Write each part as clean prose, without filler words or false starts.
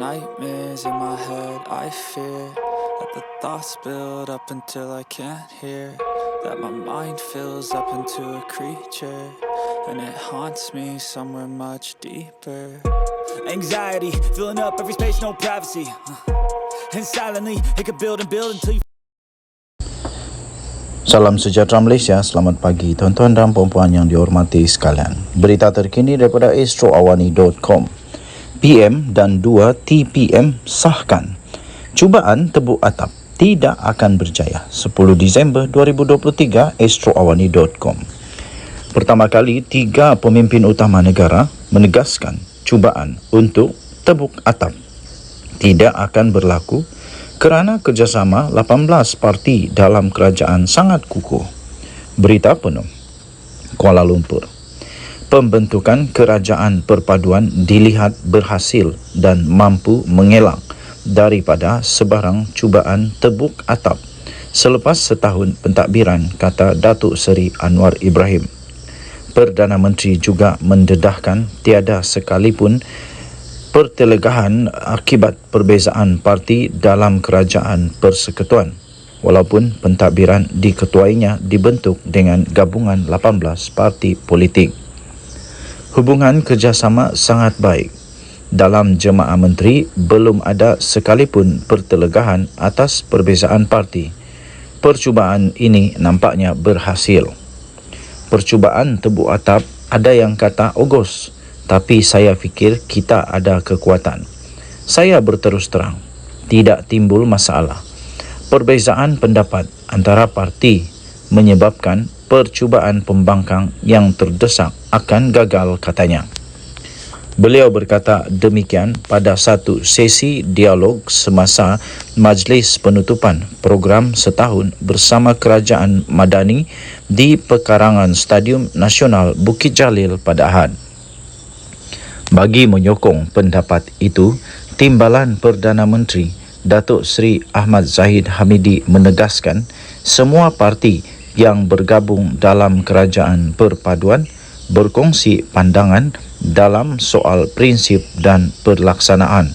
nightmares in my head, I fear that the thoughts build up until I can't hear, that my mind fills up into a creature, and it haunts me somewhere much deeper. Anxiety, filling up every space, no privacy, and silently, it could build and build until you... Salam sejahtera Malaysia, selamat pagi tuan-tuan dan puan-puan yang dihormati sekalian. Berita terkini daripada astroawani.com. PM dan 2 TPM sahkan. Cubaan tebuk atap tidak akan berjaya. 10 Disember 2023, astroawani.com. Pertama kali, 3 pemimpin utama negara menegaskan cubaan untuk tebuk atap tidak akan berlaku kerana kerjasama 18 parti dalam kerajaan sangat kukuh. Berita penuh. Kuala Lumpur. Pembentukan kerajaan perpaduan dilihat berhasil dan mampu mengelak daripada sebarang cubaan tebuk atap selepas setahun pentadbiran, kata Datuk Seri Anwar Ibrahim. Perdana Menteri juga mendedahkan tiada sekalipun pertelegahan akibat perbezaan parti dalam kerajaan persekutuan, walaupun pentadbiran diketuainya dibentuk dengan gabungan 18 parti politik. Hubungan kerjasama sangat baik. Dalam jemaah menteri belum ada sekalipun pertelegahan atas perbezaan parti. Percubaan ini nampaknya berhasil. Percubaan tebuk atap ada yang kata Ogos, tapi saya fikir kita ada kekuatan. Saya berterus terang, tidak timbul masalah. Perbezaan pendapat antara parti menyebabkan percubaan pembangkang yang terdesak akan gagal, katanya. Beliau berkata demikian pada satu sesi dialog semasa majlis penutupan program setahun bersama Kerajaan Madani di pekarangan Stadium Nasional Bukit Jalil pada Ahad. Bagi menyokong pendapat itu, Timbalan Perdana Menteri Datuk Seri Ahmad Zahid Hamidi menegaskan semua parti yang bergabung dalam kerajaan perpaduan berkongsi pandangan dalam soal prinsip dan pelaksanaan.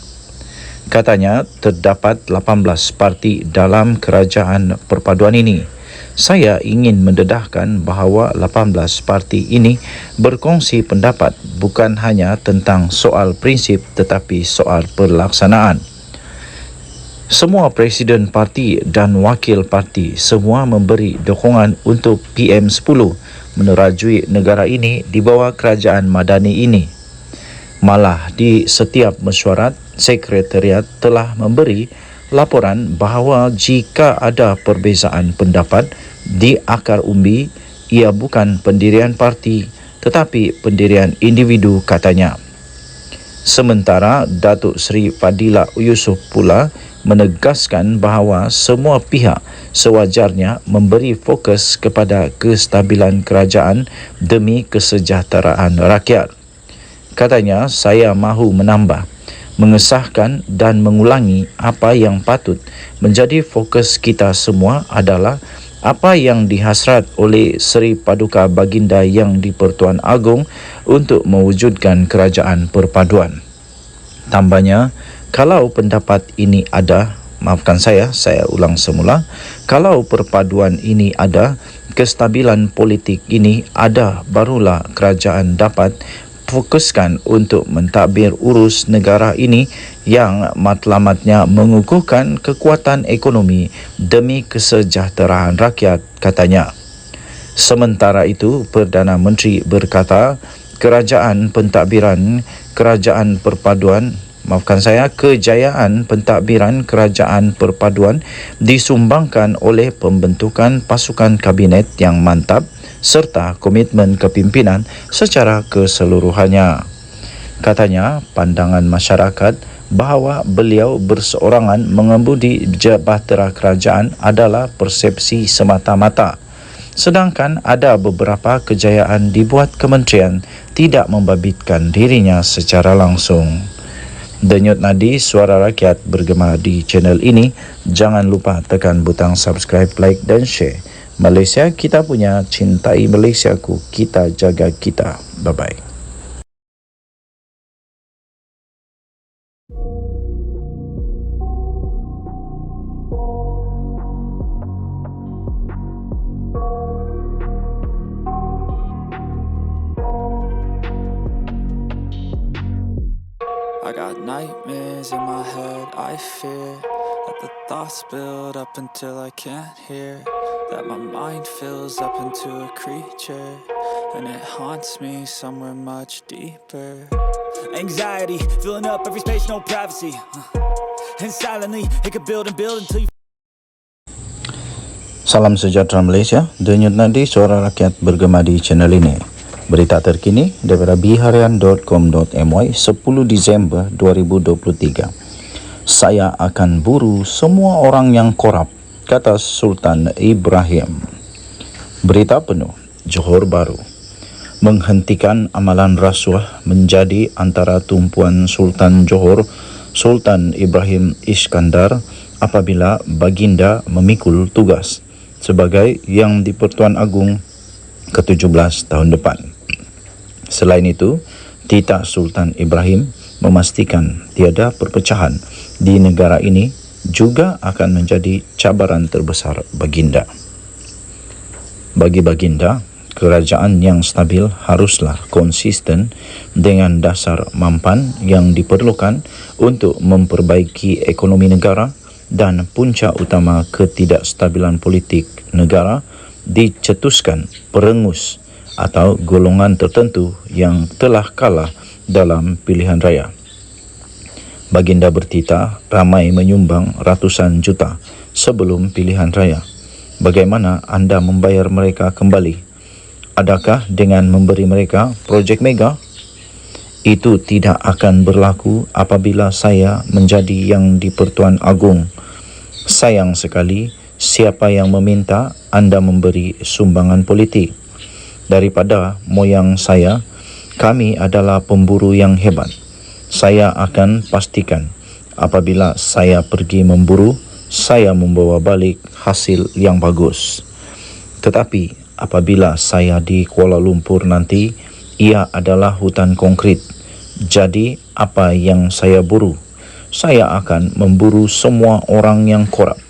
Katanya terdapat 18 parti dalam kerajaan perpaduan ini. Saya ingin mendedahkan bahawa 18 parti ini berkongsi pendapat bukan hanya tentang soal prinsip tetapi soal pelaksanaan. Semua presiden parti dan wakil parti semua memberi dukungan untuk PM10 menerajui negara ini di bawah kerajaan Madani ini. Malah di setiap mesyuarat, sekretariat telah memberi laporan bahawa jika ada perbezaan pendapat di akar umbi, ia bukan pendirian parti tetapi pendirian individu, katanya. Sementara Datuk Seri Fadila Yusuf pula menegaskan bahawa semua pihak sewajarnya memberi fokus kepada kestabilan kerajaan demi kesejahteraan rakyat. Katanya, saya mahu menambah, mengesahkan dan mengulangi apa yang patut menjadi fokus kita semua adalah apa yang dihasrat oleh Seri Paduka Baginda Yang di-Pertuan Agong untuk mewujudkan kerajaan perpaduan. Tambahnya, kalau pendapat ini ada, saya ulang semula, kalau perpaduan ini ada, kestabilan politik ini ada, barulah kerajaan dapat fokuskan untuk mentadbir urus negara ini yang matlamatnya mengukuhkan kekuatan ekonomi demi kesejahteraan rakyat, katanya. Sementara itu, Perdana Menteri berkata, kejayaan pentadbiran kerajaan perpaduan disumbangkan oleh pembentukan pasukan kabinet yang mantap serta komitmen kepimpinan secara keseluruhannya. Katanya, pandangan masyarakat bahawa beliau berseorangan mengemudi jabatan kerajaan adalah persepsi semata-mata. Sedangkan ada beberapa kejayaan dibuat kementerian tidak membabitkan dirinya secara langsung. Denyut nadi suara rakyat bergema di channel ini. Jangan lupa tekan butang subscribe, like dan share. Malaysia kita punya, cintai Malaysiaku, kita jaga kita. Bye-bye. nightmares in my head, I fear that the thoughts build up until I can't hear, that my mind fills up into a creature, and it haunts me somewhere much deeper. Anxiety, filling up every space, no privacy. And silently, it could build and build until you... Salam sejahtera Malaysia, denyut nadi suara rakyat bergema di channel ini. Berita terkini daripada biharian.com.my 10 Disember 2023. Saya akan buru semua orang yang korup, kata Sultan Ibrahim. Berita penuh, Johor Bahru. Menghentikan amalan rasuah menjadi antara tumpuan Sultan Johor, Sultan Ibrahim Iskandar, apabila baginda memikul tugas sebagai Yang di-Pertuan Agong ke-17 tahun depan. Selain itu, titah Sultan Ibrahim memastikan tiada perpecahan di negara ini juga akan menjadi cabaran terbesar baginda. Bagi baginda, kerajaan yang stabil haruslah konsisten dengan dasar mampan yang diperlukan untuk memperbaiki ekonomi negara, dan punca utama ketidakstabilan politik negara dicetuskan perengus atau golongan tertentu yang telah kalah dalam pilihan raya. Baginda bertitah ramai menyumbang ratusan juta sebelum pilihan raya. Bagaimana anda membayar mereka kembali? Adakah dengan memberi mereka projek mega? Itu tidak akan berlaku apabila saya menjadi Yang di-Pertuan Agong. Sayang sekali, siapa yang meminta anda memberi sumbangan politik? Daripada moyang saya, kami adalah pemburu yang hebat. Saya akan pastikan apabila saya pergi memburu, saya membawa balik hasil yang bagus. Tetapi apabila saya di Kuala Lumpur nanti, ia adalah hutan konkret. Jadi apa yang saya buru? Saya akan memburu semua orang yang korup.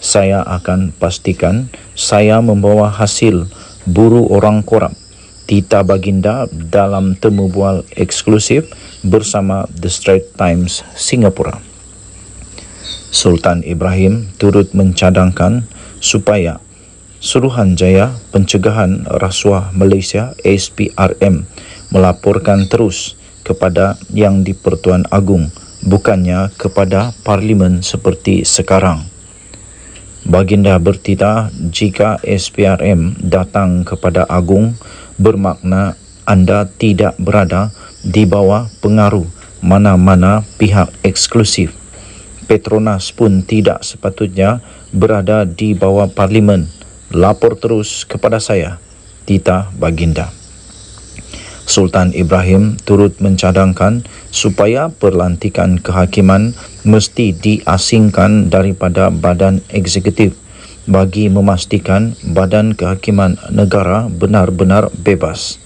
Saya akan pastikan saya membawa hasil buru orang korup. Titah baginda dalam temu bual eksklusif bersama The Straits Times Singapura. Sultan Ibrahim turut mencadangkan supaya Suruhanjaya Pencegahan Rasuah Malaysia SPRM melaporkan terus kepada Yang di-Pertuan Agong, bukannya kepada Parlimen seperti sekarang. Baginda bertitah jika SPRM datang kepada Agong, bermakna anda tidak berada di bawah pengaruh mana-mana pihak eksklusif. Petronas pun tidak sepatutnya berada di bawah Parlimen. Lapor terus kepada saya, titah baginda. Sultan Ibrahim turut mencadangkan supaya perlantikan kehakiman mesti diasingkan daripada badan eksekutif bagi memastikan badan kehakiman negara benar-benar bebas.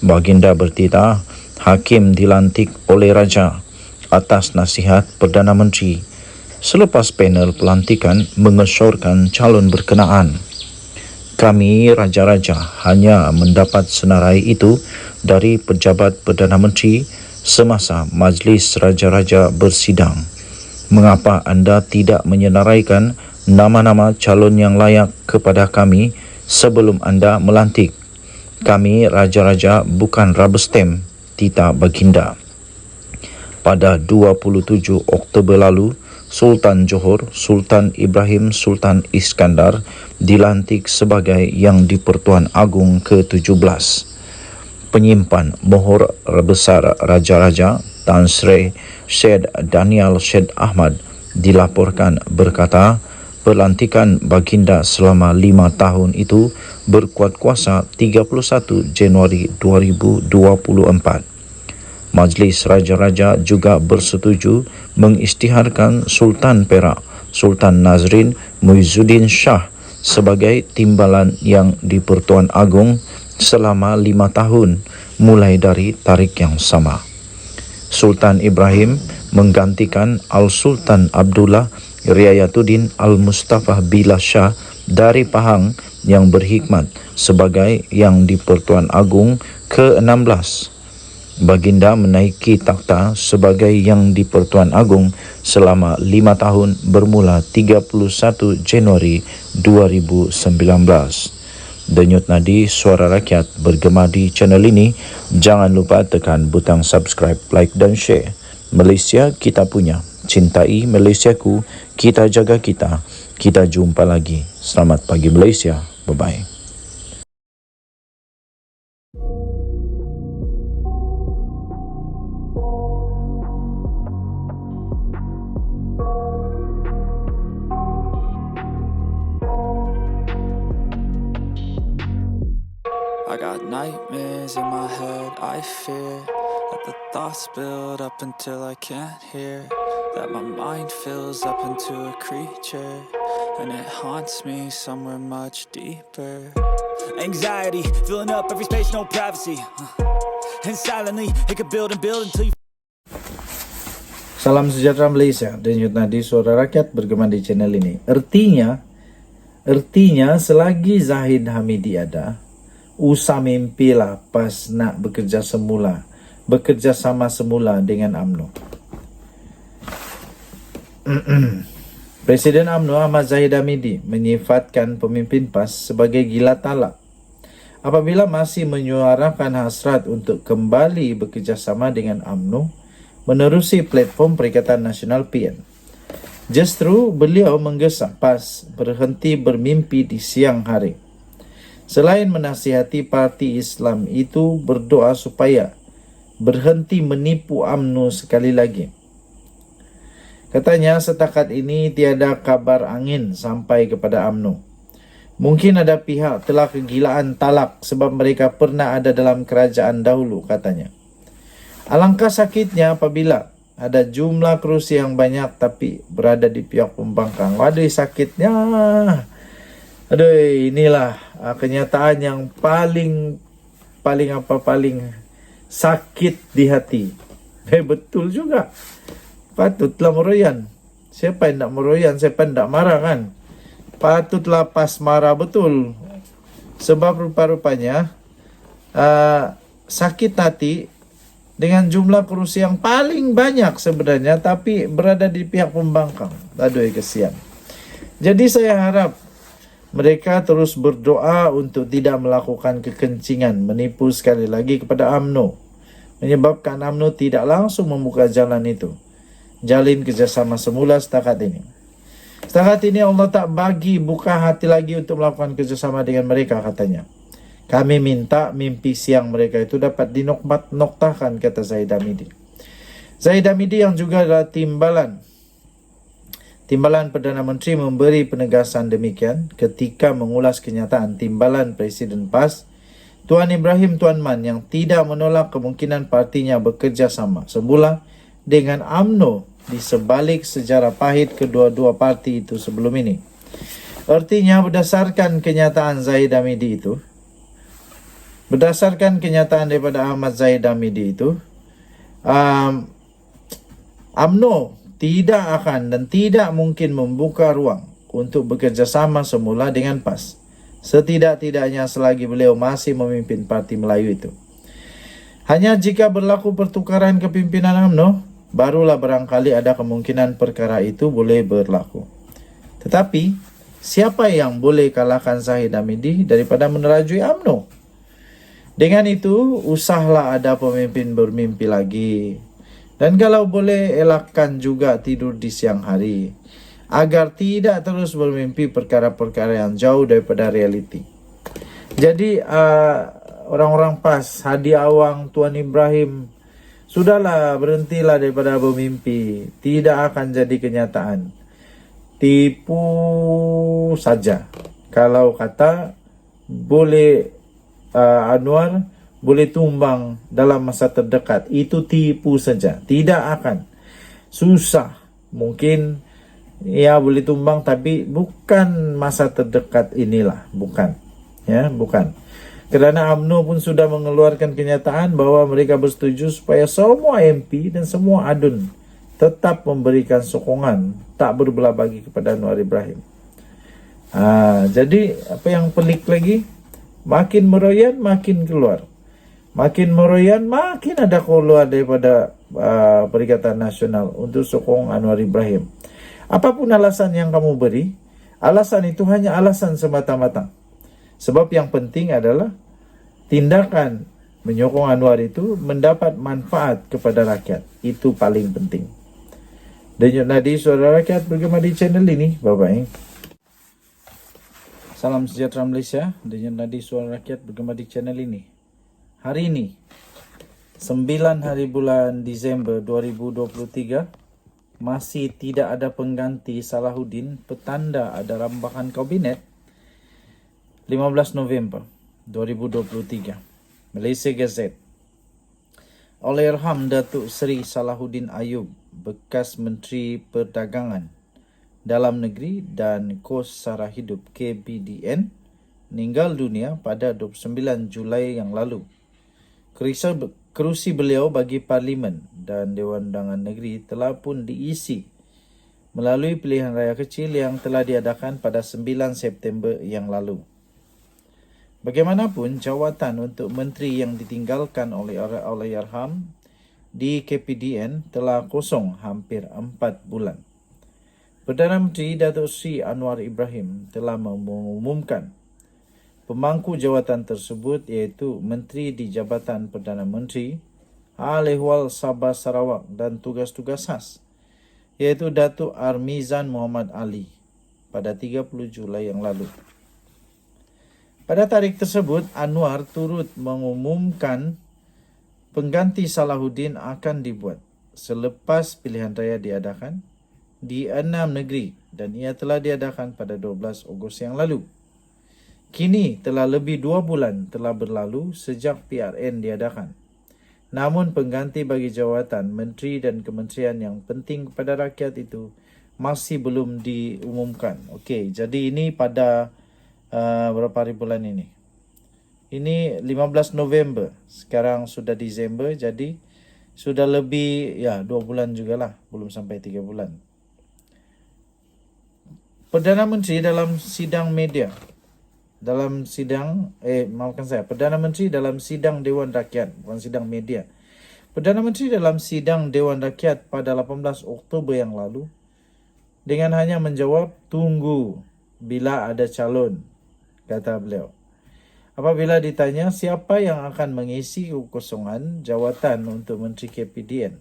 Baginda bertitah hakim dilantik oleh Raja atas nasihat Perdana Menteri selepas panel pelantikan mengesyorkan calon berkenaan. Kami raja-raja hanya mendapat senarai itu dari pejabat Perdana Menteri semasa Majlis Raja-Raja bersidang. Mengapa anda tidak menyenaraikan nama-nama calon yang layak kepada kami sebelum anda melantik? Kami raja-raja bukan rubber stamp, titah baginda. Pada 27 Oktober lalu, Sultan Johor, Sultan Ibrahim Sultan Iskandar dilantik sebagai Yang di-Pertuan Agong ke-17. Penyimpan mohor besar Raja-Raja Tan Sri Syed Daniel Syed Ahmad dilaporkan berkata pelantikan baginda selama 5 tahun itu berkuat kuasa 31 Januari 2024. Majlis Raja-Raja juga bersetuju mengisytiharkan Sultan Perak, Sultan Nazrin Muizzuddin Shah sebagai timbalan Yang di-Pertuan Agong selama 5 tahun mulai dari tarikh yang sama. Sultan Ibrahim menggantikan Al-Sultan Abdullah Riayatuddin Al-Mustafa Billah Shah dari Pahang yang berkhidmat sebagai Yang di-Pertuan Agong ke-16. Baginda menaiki takhta sebagai Yang di-Pertuan Agong selama 5 tahun bermula 31 Januari 2019. Denyut nadi Suara Rakyat bergema di channel ini. Jangan lupa tekan butang subscribe, like dan share. Malaysia kita punya. Cintai Malaysiaku, kita jaga kita. Kita jumpa lagi. Selamat pagi Malaysia. Bye-bye. I got nightmares in my head, I fear that the thoughts build up until I can't hear, that my mind fills up into a creature, and it haunts me somewhere much deeper. Anxiety, filling up every space, no privacy. And silently, it could build and build until you Salam sejahtera Malaysia. Denyut nadi Suara Rakyat bergema di channel ini. Ertinya selagi Zahid Hamidi ada, usah mimpilah pas nak bekerja sama semula dengan UMNO. Presiden UMNO Ahmad Zahid Hamidi menyifatkan pemimpin PAS sebagai gila talak apabila masih menyuarakan hasrat untuk kembali bekerjasama dengan UMNO menerusi platform Perikatan Nasional PN. Justru beliau menggesa PAS berhenti bermimpi di siang hari. Selain menasihati parti Islam itu berdoa supaya berhenti menipu UMNO sekali lagi. Katanya setakat ini tiada kabar angin sampai kepada UMNO. Mungkin ada pihak telah kegilaan talak sebab mereka pernah ada dalam kerajaan dahulu, katanya. Alangkah sakitnya apabila ada jumlah kerusi yang banyak tapi berada di pihak pembangkang. Waduh, sakitnya. Aduh, inilah kenyataan yang paling sakit di hati. Betul juga. Patutlah meroyan. Siapa yang tak meroyan, siapa yang tak marah kan? Patutlah PAS marah betul. Sebab rupa-rupanya sakit hati dengan jumlah kerusi yang paling banyak sebenarnya tapi berada di pihak pembangkang. Aduh, kesian. Jadi saya harap mereka terus berdoa untuk tidak melakukan kekencingan, menipu sekali lagi kepada UMNO, menyebabkan UMNO tidak langsung membuka jalan itu. Jalin kerjasama semula setakat ini. Setakat ini Allah tak bagi buka hati lagi untuk melakukan kerjasama dengan mereka, katanya. Kami minta mimpi siang mereka itu dapat dinoktahkan, kata Zahid Hamidi. Zahid Hamidi yang juga adalah Timbalan Perdana Menteri memberi penegasan demikian ketika mengulas kenyataan Timbalan Presiden PAS Tuan Ibrahim Tuan Man yang tidak menolak kemungkinan partinya bekerja sama semula dengan UMNO di sebalik sejarah pahit kedua-dua parti itu sebelum ini. Artinya berdasarkan kenyataan Zahid Hamidi itu, berdasarkan kenyataan daripada Ahmad Zahid Hamidi itu, UMNO tidak akan dan tidak mungkin membuka ruang untuk bekerjasama semula dengan PAS. Setidak-tidaknya selagi beliau masih memimpin Parti Melayu itu. Hanya jika berlaku pertukaran kepimpinan UMNO, barulah barangkali ada kemungkinan perkara itu boleh berlaku. Tetapi, siapa yang boleh kalahkan Zahid Hamidi daripada menerajui UMNO? Dengan itu, usahlah ada pemimpin bermimpi lagi. Dan kalau boleh, elakkan juga tidur di siang hari, agar tidak terus bermimpi perkara-perkara yang jauh daripada realiti. Jadi, orang-orang PAS, Hadi Awang, Tuan Ibrahim, sudahlah, berhentilah daripada bermimpi. Tidak akan jadi kenyataan. Tipu saja. Kalau kata, boleh Anwar boleh tumbang dalam masa terdekat, itu tipu saja. Tidak akan. Susah. Mungkin ya boleh tumbang tapi bukan masa terdekat inilah. Bukan. Ya, bukan. Kerana UMNO pun sudah mengeluarkan kenyataan bahawa mereka bersetuju supaya semua MP dan semua ADUN tetap memberikan sokongan, tak berbelah bagi kepada Anwar Ibrahim. Jadi apa yang pelik lagi? Makin meroyan, makin keluar. Makin meroyan, makin ada keluar daripada Perikatan Nasional untuk sokong Anwar Ibrahim. Apapun alasan yang kamu beri, alasan itu hanya alasan semata-mata. Sebab yang penting adalah tindakan menyokong Anwar itu mendapat manfaat kepada rakyat. Itu paling penting. Denyut nadi suara rakyat bergema di channel ini, Bapak. Salam sejahtera Malaysia. Denyut nadi suara rakyat bergema di channel ini. Hari ini, 9 hari bulan Disember 2023, masih tidak ada pengganti Salahuddin, petanda ada rambakan kabinet. 15 November 2023, Malaysia Gazette. Allahyarham Datuk Seri Salahuddin Ayub, bekas Menteri Perdagangan Dalam Negeri dan Kos Sara Hidup KPDN, meninggal dunia pada 29 Julai yang lalu. Kerusi beliau bagi Parlimen dan Dewan Undangan Negeri telah pun diisi melalui pilihan raya kecil yang telah diadakan pada 9 September yang lalu. Bagaimanapun, jawatan untuk menteri yang ditinggalkan oleh Allahyarham di KPDN telah kosong hampir 4 bulan. Perdana Menteri Datuk Seri Anwar Ibrahim telah mengumumkan pemangku jawatan tersebut iaitu Menteri di Jabatan Perdana Menteri, Hal Ehwal Sabah Sarawak dan tugas-tugas khas, iaitu Datuk Armizan Muhammad Ali pada 30 Julai yang lalu. Pada tarikh tersebut, Anwar turut mengumumkan pengganti Salahuddin akan dibuat selepas pilihan raya diadakan di 6 negeri dan ia telah diadakan pada 12 Ogos yang lalu. Kini telah lebih 2 bulan telah berlalu sejak PRN diadakan. Namun pengganti bagi jawatan menteri dan kementerian yang penting kepada rakyat itu masih belum diumumkan. Okey, jadi ini pada berapa hari bulan ini? Ini 15 November. Sekarang sudah Disember, jadi sudah lebih 2 bulan jugalah, belum sampai 3 bulan. Perdana Menteri dalam sidang media Perdana Menteri dalam sidang Dewan Rakyat, bukan sidang media. Perdana Menteri dalam sidang Dewan Rakyat pada 18 Oktober yang lalu dengan hanya menjawab, "Tunggu bila ada calon," kata beliau. Apabila ditanya siapa yang akan mengisi kekosongan jawatan untuk Menteri KPDN.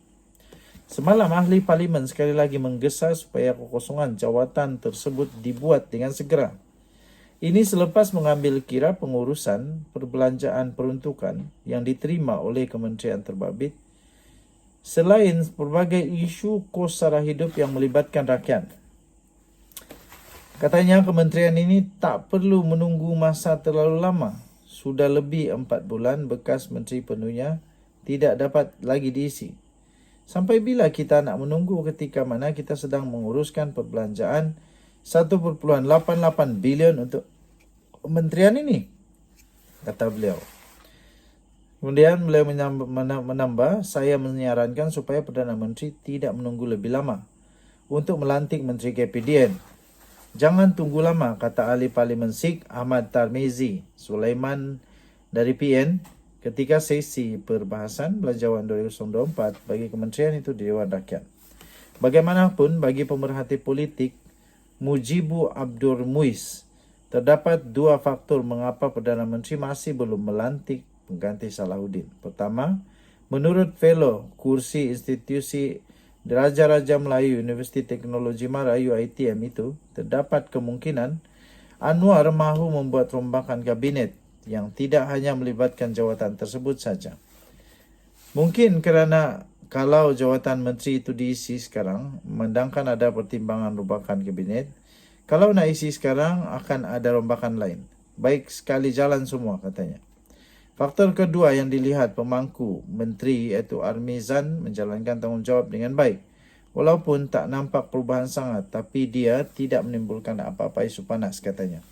Semalam ahli parlimen sekali lagi menggesa supaya kekosongan jawatan tersebut dibuat dengan segera. Ini selepas mengambil kira pengurusan perbelanjaan peruntukan yang diterima oleh kementerian terbabit selain pelbagai isu kos sara hidup yang melibatkan rakyat. Katanya kementerian ini tak perlu menunggu masa terlalu lama. Sudah lebih 4 bulan bekas menteri penuhnya tidak dapat lagi diisi. Sampai bila kita nak menunggu ketika mana kita sedang menguruskan perbelanjaan 1.88 bilion untuk kementerian ini, kata beliau. Kemudian beliau menambah, saya menyarankan supaya Perdana Menteri tidak menunggu lebih lama untuk melantik Menteri KPDN. Jangan tunggu lama, kata ahli Parlimen Sikh Ahmad Tarmizi Sulaiman dari PN ketika sesi perbahasan belanjawan 2024 bagi kementerian itu di Dewan Rakyat. Bagaimanapun, bagi pemerhati politik Mujibu Abdur Muiz, terdapat 2 faktor mengapa Perdana Menteri masih belum melantik pengganti Salahuddin. Pertama, menurut fellow kursi institusi Raja-Raja Melayu Universiti Teknologi Mara UiTM itu, terdapat kemungkinan Anwar mahu membuat rombakan kabinet yang tidak hanya melibatkan jawatan tersebut saja. Mungkin kerana kalau jawatan menteri itu diisi sekarang, memandangkan ada pertimbangan rombakan kabinet, kalau nak isi sekarang akan ada rombakan lain. Baik sekali jalan semua, katanya. Faktor kedua yang dilihat pemangku menteri iaitu Armizan menjalankan tanggungjawab dengan baik. Walaupun tak nampak perubahan sangat, tapi dia tidak menimbulkan apa-apa isu panas, katanya.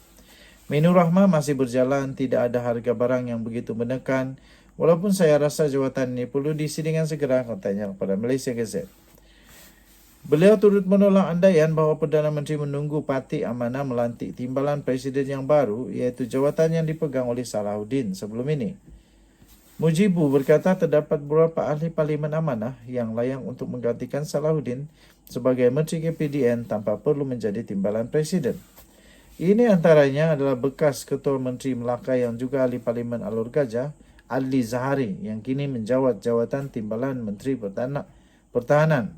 Menu Rahmah masih berjalan, tidak ada harga barang yang begitu menekan. Walaupun saya rasa jawatan ini perlu diisi dengan segera, katanya kepada Malaysia Gazette. Beliau turut menolak andaian bahawa Perdana Menteri menunggu Parti Amanah melantik timbalan Presiden yang baru, iaitu jawatan yang dipegang oleh Salahuddin sebelum ini. Mujibu berkata terdapat beberapa ahli Parlimen Amanah yang layak untuk menggantikan Salahuddin sebagai Menteri KPDN tanpa perlu menjadi timbalan Presiden. Ini antaranya adalah bekas Ketua Menteri Melaka yang juga ahli Parlimen Alor Gajah, Adli Zahari yang kini menjawat jawatan timbalan Menteri Pertahanan.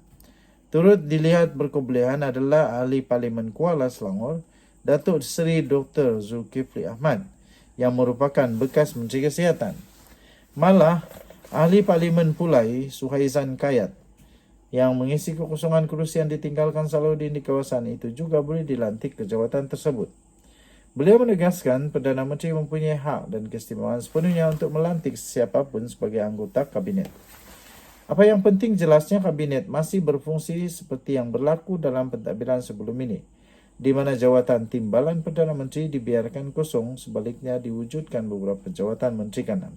Turut dilihat berkebolehan adalah ahli Parlimen Kuala Selangor, Datuk Seri Dr. Zulkifli Ahmad yang merupakan bekas Menteri Kesihatan. Malah, ahli Parlimen Pulai, Suhaizan Kayat, yang mengisi kekosongan kerusi yang ditinggalkan Salahuddin di kawasan itu juga boleh dilantik ke jawatan tersebut. Beliau menegaskan Perdana Menteri mempunyai hak dan keistimewaan sepenuhnya untuk melantik siapapun sebagai anggota Kabinet. Apa yang penting jelasnya Kabinet masih berfungsi seperti yang berlaku dalam pentadbiran sebelum ini, di mana jawatan timbalan Perdana Menteri dibiarkan kosong, sebaliknya diwujudkan beberapa jawatan Menteri Kanan.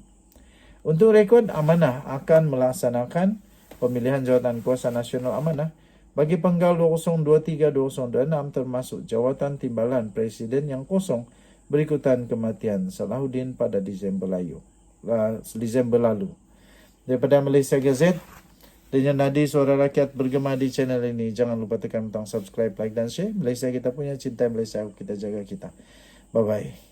Untuk rekod, Amanah akan melaksanakan pemilihan jawatan kuasa nasional Amanah bagi penggal 2023-2026 termasuk jawatan timbalan Presiden yang kosong berikutan kematian Salahuddin pada Disember lalu. Daripada Malaysia Gazette, dengan nadi suara rakyat bergema di channel ini, jangan lupa tekan butang subscribe, like dan share. Malaysia kita punya, cinta Malaysia, kita jaga kita. Bye-bye.